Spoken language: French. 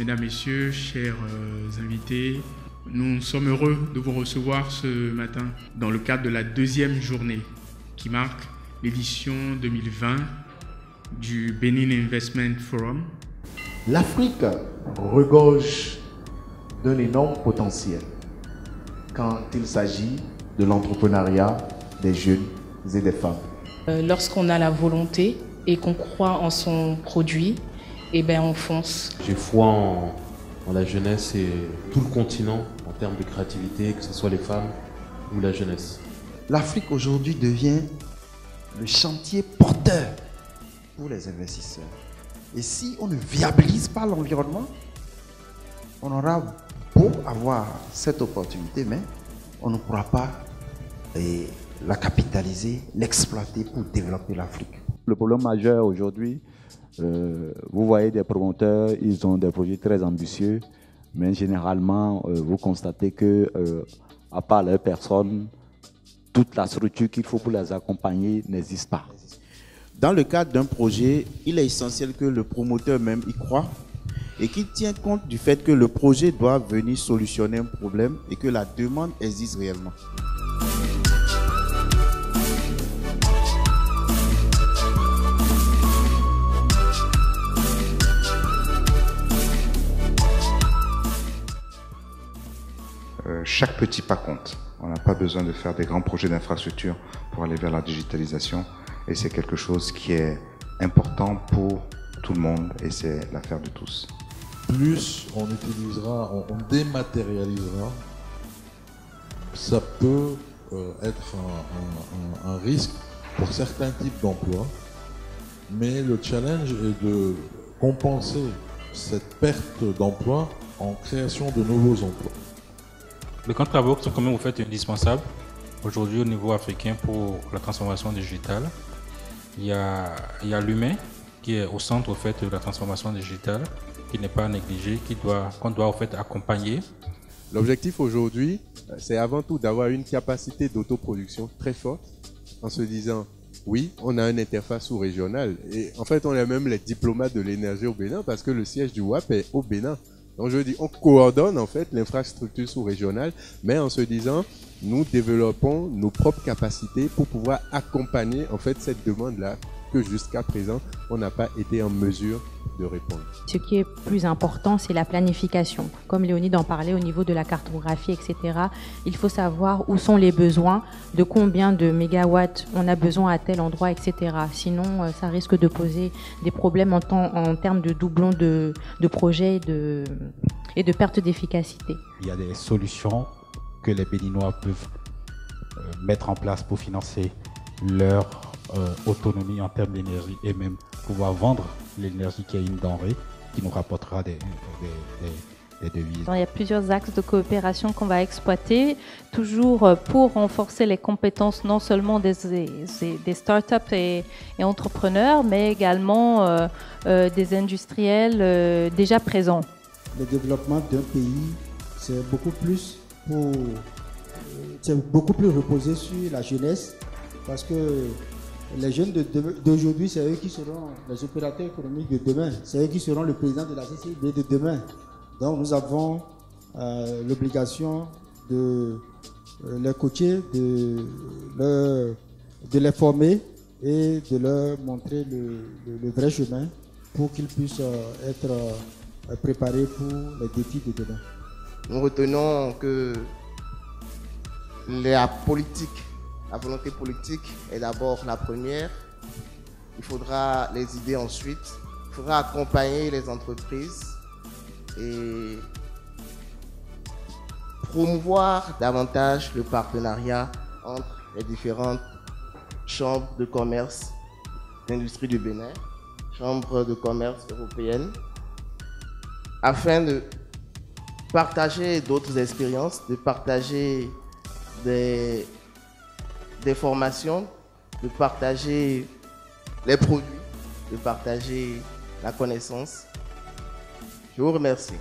Mesdames, Messieurs, chers invités, nous sommes heureux de vous recevoir ce matin dans le cadre de la deuxième journée qui marque l'édition 2020 du Benin Investment Forum. L'Afrique regorge d'un énorme potentiel quand il s'agit de l'entrepreneuriat des jeunes et des femmes. Lorsqu'on a la volonté et qu'on croit en son produit, eh ben on fonce. J'ai foi en la jeunesse et tout le continent en termes de créativité, que ce soit les femmes ou la jeunesse. L'Afrique aujourd'hui devient le chantier porteur pour les investisseurs. Et si on ne viabilise pas l'environnement, on aura beau avoir cette opportunité, mais on ne pourra pas la capitaliser, l'exploiter pour développer l'Afrique. Le problème majeur aujourd'hui, vous voyez des promoteurs, ils ont des projets très ambitieux, mais généralement, vous constatez que, à part leur personne, toute la structure qu'il faut pour les accompagner n'existe pas. Dans le cadre d'un projet, il est essentiel que le promoteur même y croit et qu'il tienne compte du fait que le projet doit venir solutionner un problème et que la demande existe réellement. Chaque petit pas compte. On n'a pas besoin de faire des grands projets d'infrastructure pour aller vers la digitalisation. Et c'est quelque chose qui est important pour tout le monde et c'est l'affaire de tous. Plus on utilisera, on dématérialisera, ça peut être un risque pour certains types d'emplois. Mais le challenge est de compenser cette perte d'emploi en création de nouveaux emplois. Les grands travaux qui sont quand même vous faites indispensables aujourd'hui au niveau africain pour la transformation digitale. Il y a l'humain qui est au centre au fait de la transformation digitale, qui n'est pas négligé, qu'on doit au fait accompagner. L'objectif aujourd'hui, c'est avant tout d'avoir une capacité d'autoproduction très forte en se disant oui, on a une interface sous-régionale et en fait on a même les diplomates de l'énergie au Bénin parce que le siège du WAP est au Bénin. Donc je dis, on coordonne en fait l'infrastructure sous-régionale, mais en se disant, nous développons nos propres capacités pour pouvoir accompagner en fait cette demande-là que jusqu'à présent, on n'a pas été en mesure de répondre. Ce qui est plus important, c'est la planification. Comme Léonide en parlait au niveau de la cartographie, etc., il faut savoir où sont les besoins, de combien de mégawatts on a besoin à tel endroit, etc. Sinon, ça risque de poser des problèmes en termes de doublons de projets et de perte d'efficacité. Il y a des solutions que les Béninois peuvent mettre en place pour financer leur autonomie en termes d'énergie et même pouvoir vendre l'énergie qui est une denrée qui nous rapportera des devises. Il y a plusieurs axes de coopération qu'on va exploiter, toujours pour renforcer les compétences non seulement des startups et entrepreneurs, mais également des industriels déjà présents. Le développement d'un pays, c'est beaucoup plus reposé sur la jeunesse, parce que les jeunes d'aujourd'hui, c'est eux qui seront les opérateurs économiques de demain. C'est eux qui seront le président de la CCIB de demain. Donc nous avons l'obligation de les coacher, de les former et de leur montrer le vrai chemin pour qu'ils puissent être préparés pour les défis de demain. Nous retenons que la volonté politique est d'abord la première. Il faudra les idées ensuite. Il faudra accompagner les entreprises et promouvoir davantage le partenariat entre les différentes chambres de commerce d'industrie du Bénin, chambres de commerce européennes, afin de partager d'autres expériences, de partager des formations, de partager les produits, de partager la connaissance. Je vous remercie.